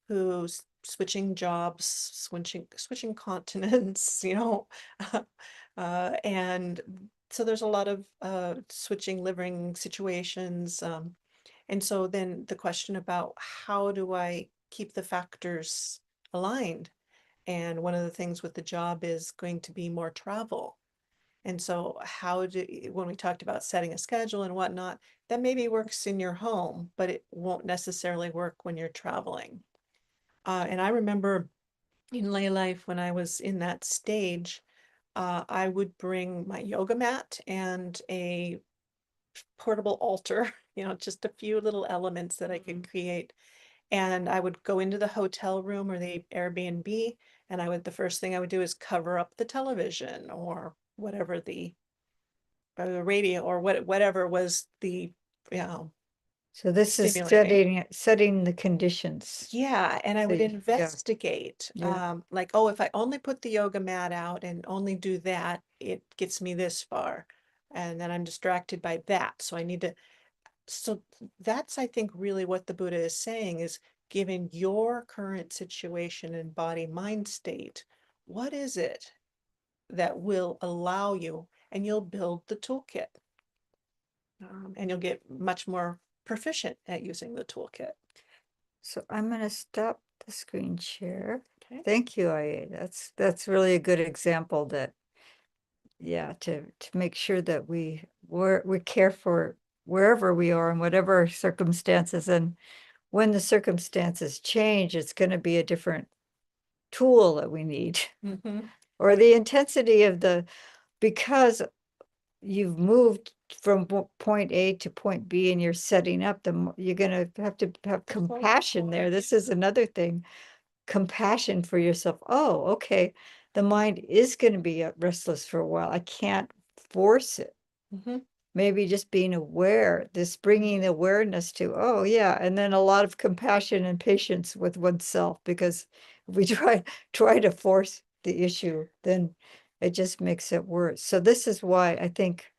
who's switching jobs, switching continents, and so there's a lot of switching living situations. And so then the question about how do I keep the factors aligned? And one of the things with the job is going to be more travel. And so when we talked about setting a schedule and whatnot, that maybe works in your home, but it won't necessarily work when you're traveling. And I remember in lay life when I was in that stage, I would bring my yoga mat and a portable altar, just a few little elements that I could create. And I would go into the hotel room or the Airbnb, and the first thing I would do is cover up the television or whatever the radio or whatever was So this is stimulating. setting the conditions. Yeah, and I So would yeah, investigate, yeah. like, oh, if I only put the yoga mat out and only do that, it gets me this far. And then I'm distracted by that. So that's, I think, really what the Buddha is saying is given your current situation and body mind state, what is it that will allow you, and you'll build the toolkit. And you'll get much more proficient at using the toolkit. So I'm going to stop the screen share. Okay. Thank you, IA. That's really a good example that, yeah, to make sure that we care for wherever we are and whatever circumstances. And when the circumstances change, it's going to be a different tool that we need. Mm-hmm. Or the intensity of because you've moved from point A to point B and you're setting up, you're going to have compassion there. This is another thing, compassion for yourself. Oh, okay. The mind is going to be restless for a while. I can't force it. Mm-hmm. Maybe just being aware, this bringing awareness to, oh yeah, and then a lot of compassion and patience with oneself, because if we try to force the issue, then it just makes it worse. So this is why I think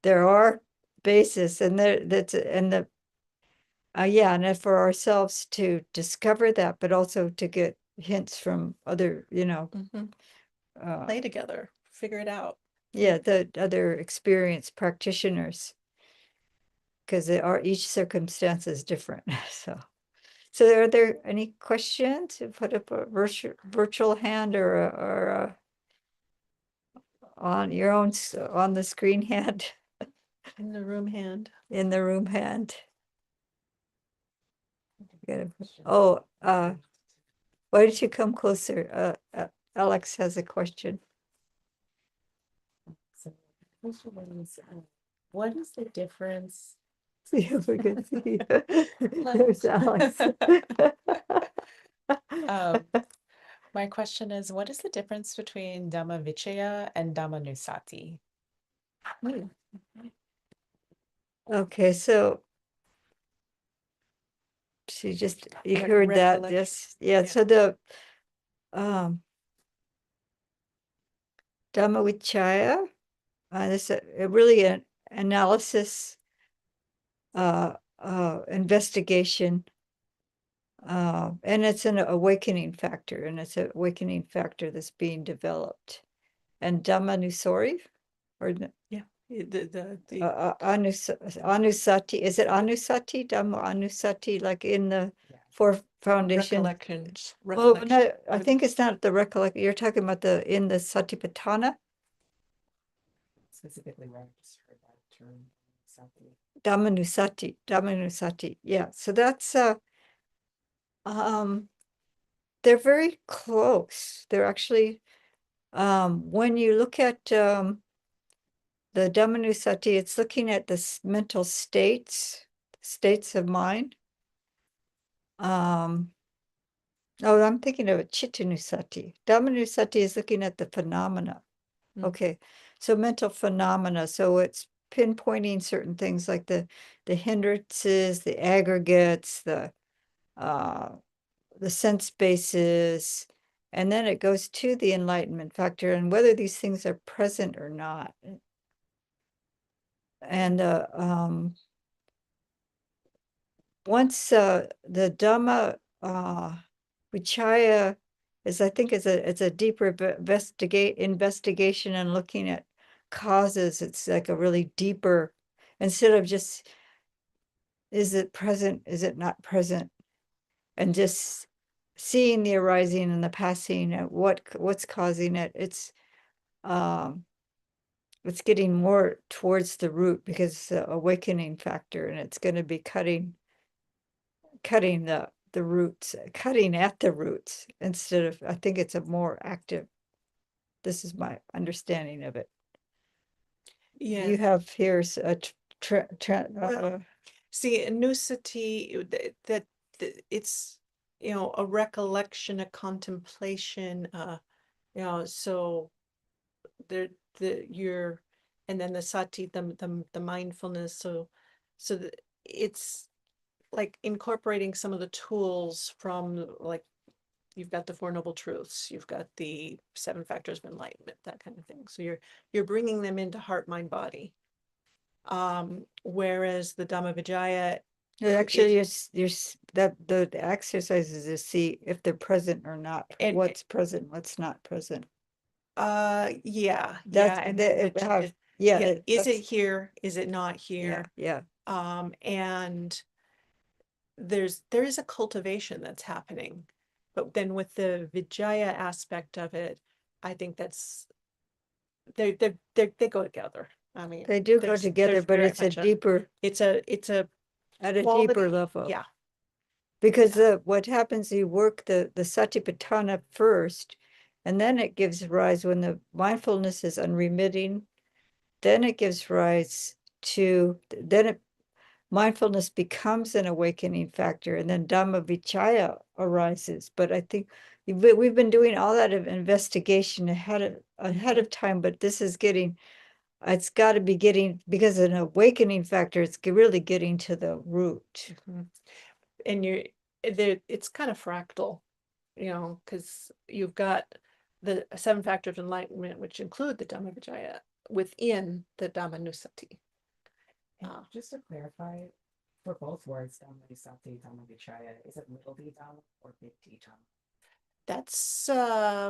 there are bases, and yeah, and for ourselves to discover that, but also to get hints from other, Mm-hmm. uh, Play together, figure it out. yeah, the other experienced practitioners, because each circumstance is different. So are there any questions? Put up a virtual hand or on your own on the screen hand, In the room hand. in the room hand. Oh, why don't you come closer? Alex has a question. So, question is, what is the difference? See if we can see. There's Alex. My question is, what is the difference between Dhammavichaya and Dhammanusati? Okay, so you heard that, Recollection. yes, yeah, Yeah. so the Dhammavichaya, this really an analysis, investigation, and it's an awakening factor, and it's an awakening factor that's being developed. And Dhammanusori, or Yeah. The Anusati, is it Anusati, Dhamma Anusati, like in the Yeah. foundation. Recollections, Well, recollection. no, I think it's not the recollect, you're talking about in the Satipatthana, Specifically where I just heard that term, something. Dhammanusati, yeah, so that's, um, they're very close. They're actually, when you look at, the Dhammanusati, it's looking at the mental states of mind. Oh, I'm thinking of it, Chittanusati. Dhammanusati is looking at the phenomena. Mm. Okay, so mental phenomena. So it's pinpointing certain things like the hindrances, the aggregates, the sense bases, and then it goes to the enlightenment factor and whether these things are present or not. And once the Dhamma Vichaya is, I think, it's a deeper investigation and looking at causes. It's like a really deeper, instead of just, is it present, is it not present, and just seeing the arising and the passing and what's causing it. It's getting more towards the root because it's the awakening factor, and it's going to be cutting the roots, cutting at the roots instead of, I think it's a more active. This is my understanding of it. Yeah. You have here's a Well, see, nusati, that it's, a recollection, a contemplation, so you're, and then the sati, the mindfulness, so it's like incorporating some of the tools from, like, you've got the Four Noble Truths, you've got the Seven Factors of Enlightenment, that kind of thing. So you're bringing them into heart, mind, body. Whereas the Dhammavijaya, actually that the exercises to see if they're present or not, And- what's present, what's not present. yeah, That's and yeah, is it here? Is it not here? yeah. And there is a cultivation that's happening, but then with the Vijaya aspect of it, I think that's they go together. I mean, They do go there's together, but very it's a much deeper, it's a at a quality, deeper level. yeah. Because what happens, you work the Satipatthana first, and then it gives rise, when the mindfulness is unremitting, then it gives rise to, mindfulness becomes an awakening factor, and then Dhamma Vichaya arises. But I think we've been doing all that of investigation ahead of time, but this is getting, it's got to be getting, because an awakening factor, it's really getting to the root. Mhm. And it's kind of fractal, because you've got the seven factors of enlightenment, which include the Dhammavijaya within the Dhammanusati. And just to clarify, for both words, Dhammavisati, Dhammavichaya, is it little d Dhamma or big D Dhamma? That's I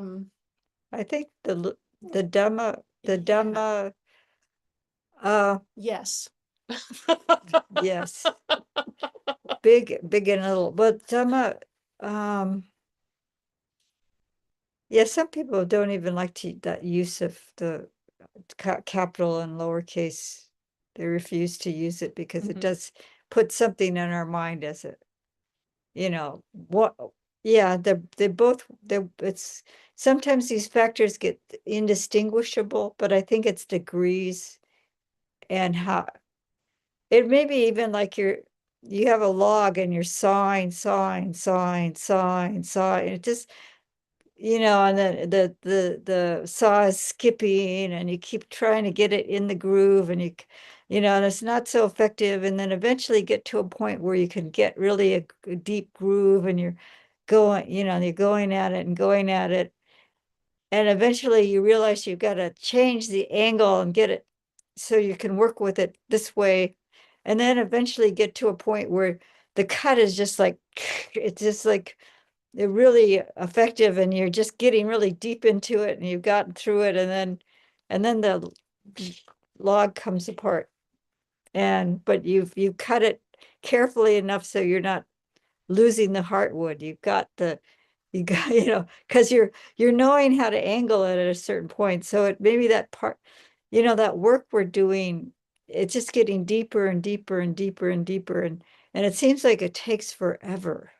think the Dhamma, yes. yes, big and little, but Dhamma, yeah, some people don't even like that use of the capital and lowercase. They refuse to use it because it does put something in our mind as a, what, yeah, it's, sometimes these factors get indistinguishable, but I think it's degrees and how, it may be even like you have a log and you're sawing, it just, and then the saw is skipping and you keep trying to get it in the groove and and it's not so effective, and then eventually get to a point where you can get really a deep groove and you're going, you're going at it and going at it, and eventually you realize you've got to change the angle and get it so you can work with it this way, and then eventually get to a point where the cut is just like, it's just like, they're really effective and you're just getting really deep into it and you've gotten through it, and then the log comes apart, but you've cut it carefully enough so you're not losing the heartwood. You've got you got, because you're knowing how to angle it at a certain point. So it maybe that part, that work we're doing, it's just getting deeper and deeper and deeper and deeper. And it seems like it takes forever.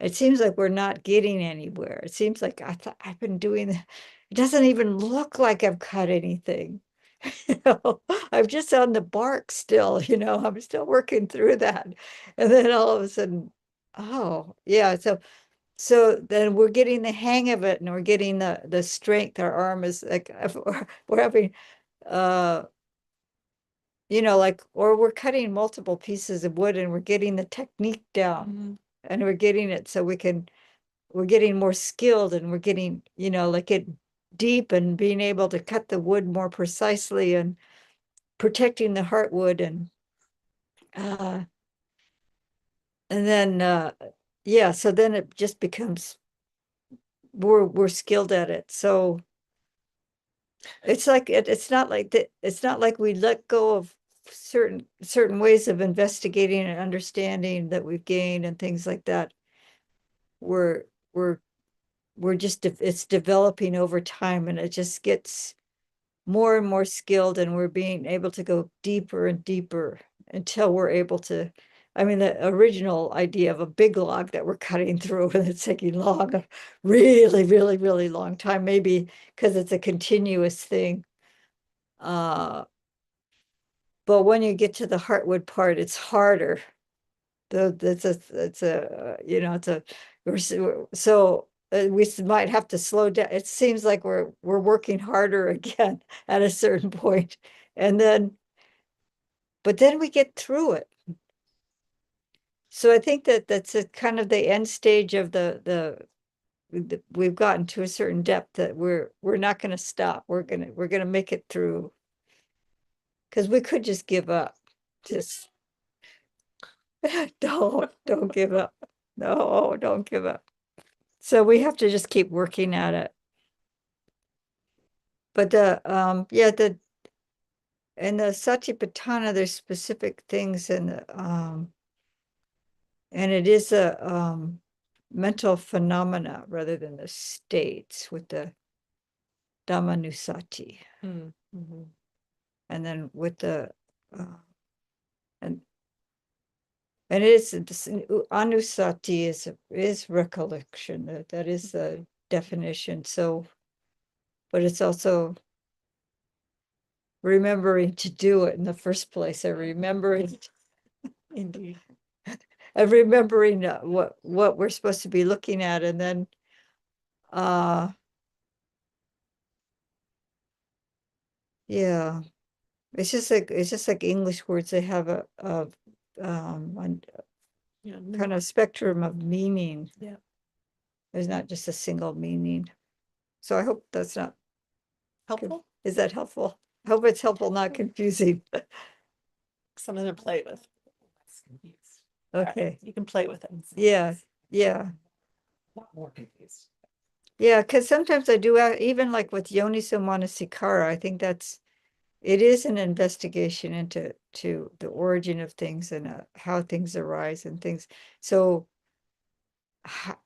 It seems like we're not getting anywhere. It seems like I've been doing it doesn't even look like I've cut anything. I'm just on the bark still, I'm still working through that. And then all of a sudden, oh, yeah. So then we're getting the hang of it and we're getting the strength. Our arm is like, we're having, uh, like, or we're cutting multiple pieces of wood and we're getting the technique down and we're getting it so we're getting more skilled and we're getting, like it deep and being able to cut the wood more precisely and protecting the heartwood uh and then yeah, so then it just becomes we're skilled at it. So it's like it's not like that, it's not like we let go of certain ways of investigating and understanding that we've gained and things like that. We're we're we're just it's developing over time and it just gets more and more skilled and we're being able to go deeper and deeper until we're able to, I mean, the original idea of a big log that we're cutting through and it's taking a really, really, really long time, maybe because it's a continuous thing. But when you get to the heartwood part, it's harder. It's a, it's a, we might have to slow down. It seems like we're working harder again at a certain point. And then, but then we get through it. So I think that's a kind of the end stage of we've gotten to a certain depth that we're not going to stop. We're gonna make it through. Because we could just give up. Just don't give up. No, don't give up. So we have to just keep working at it. But yeah, in the Satipatthana, there's specific things in the and it is a mental phenomena rather than the states with the Dhammanusati. Mm-hmm. And then with the and it is anusati is recollection. That is the definition. So, but it's also remembering to do it in the first place. I remembering Indeed. of remembering what we're supposed to be looking at, and then yeah, it's just like English words. They have a Yeah. kind of spectrum of meaning. Yeah. There's not just a single meaning. So I hope that's not Helpful? Is that helpful? I hope it's helpful, not confusing. Something to play with. Less confused. Okay. You can play with it. Yeah. Yeah. Not more confused. Yeah, because sometimes I do, even like with Yoniso Manasikara, I think it is an investigation into the origin of things and how things arise and things. So how,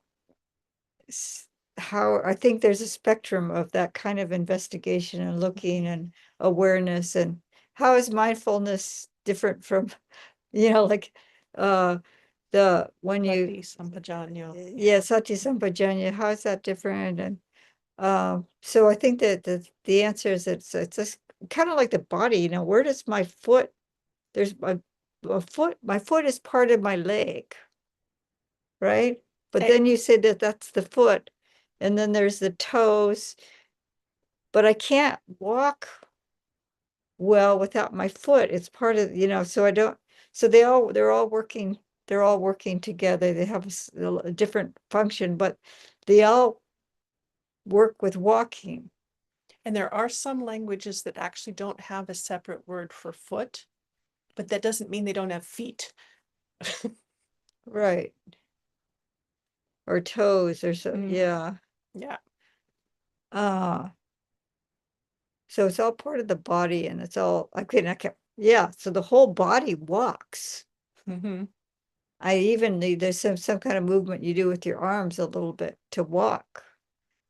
how I think there's a spectrum of that kind of investigation and looking and awareness, and how is mindfulness different from, like when you Sati Sampajanya. yeah, Sati Sampajanya, how is that different? And so I think that the answer is it's just kind of like the body, where does my foot, there's my foot is part of my leg, right? But then you say that that's the foot, and then there's the toes, but I can't walk well without my foot. It's part of, so I don't, so they're all working together. They have a different function, but they all work with walking. And there are some languages that actually don't have a separate word for foot, but that doesn't mean they don't have feet. Right. Or toes or so, yeah. Yeah. So it's all part of the body and it's all, I can't, yeah, so the whole body walks. Mm-hmm. I even need, there's some kind of movement you do with your arms a little bit to walk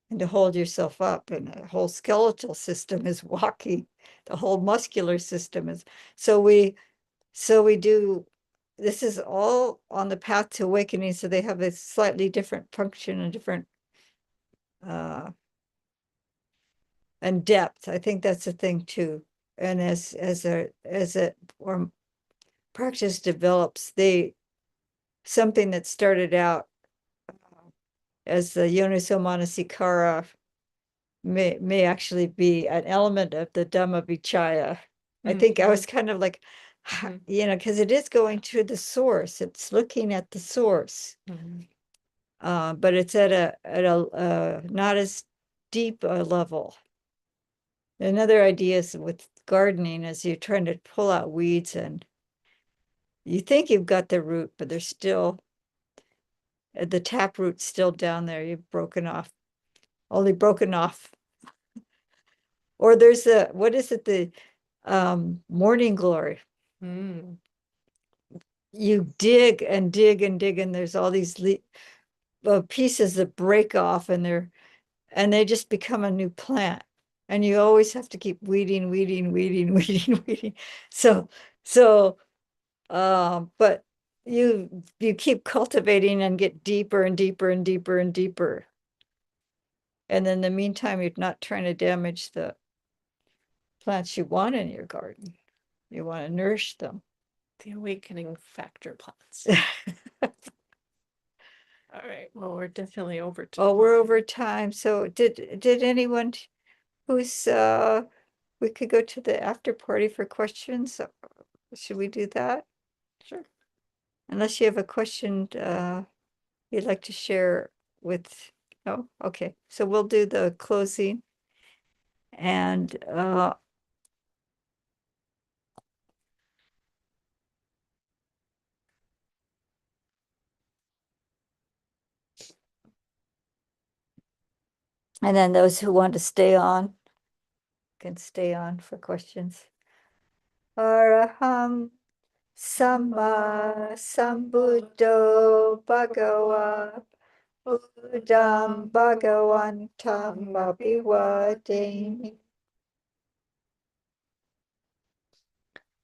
and to hold yourself up, and the whole skeletal system is walking. The whole muscular system is, so we do, this is all on the path to awakening, so they have a slightly different function and different and depth. I think that's a thing too. And as a or practice develops, something that started out as the Yonisо Manasikara may actually be an element of the Dhamma Vichaya. I think I was kind of like, Mhm. you know, because it is going to the source. It's looking at the source. Mhm. But it's at a not as deep a level. Another idea is with gardening is you're trying to pull out weeds and you think you've got the root, but there's still the tap root's still down there. You've only broken off. Or there's what is it, the morning glory. Mm. You dig and dig and dig, and there's all these pieces that break off, and they just become a new plant. And you always have to keep weeding, weeding, weeding, weeding, weeding. So, but you keep cultivating and get deeper and deeper and deeper and deeper. And in the meantime, you're not trying to damage the plants you want in your garden. You want to nourish them. The awakening factor plants. All right. Well, we're definitely over to. Oh, we're over time. So did anyone who's we could go to the after party for questions? Should we do that? Sure. Unless you have a question you'd like to share with, no? Okay, so we'll do the closing. And then those who want to stay on can stay on for questions. Araham Sama Sambuddho Bhagava Buddham Bhagavantam Abhivademi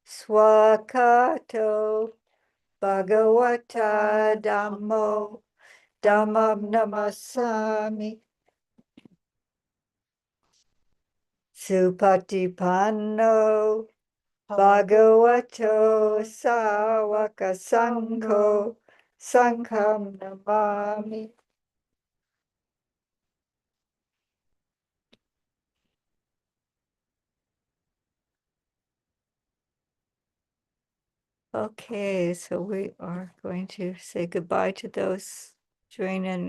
Swakato Bhagavata Dhammo Dhammam Namasami Supatipanno Bhagavato Sawaka Sangho Sangham Namami. Okay, so we are going to say goodbye to those joining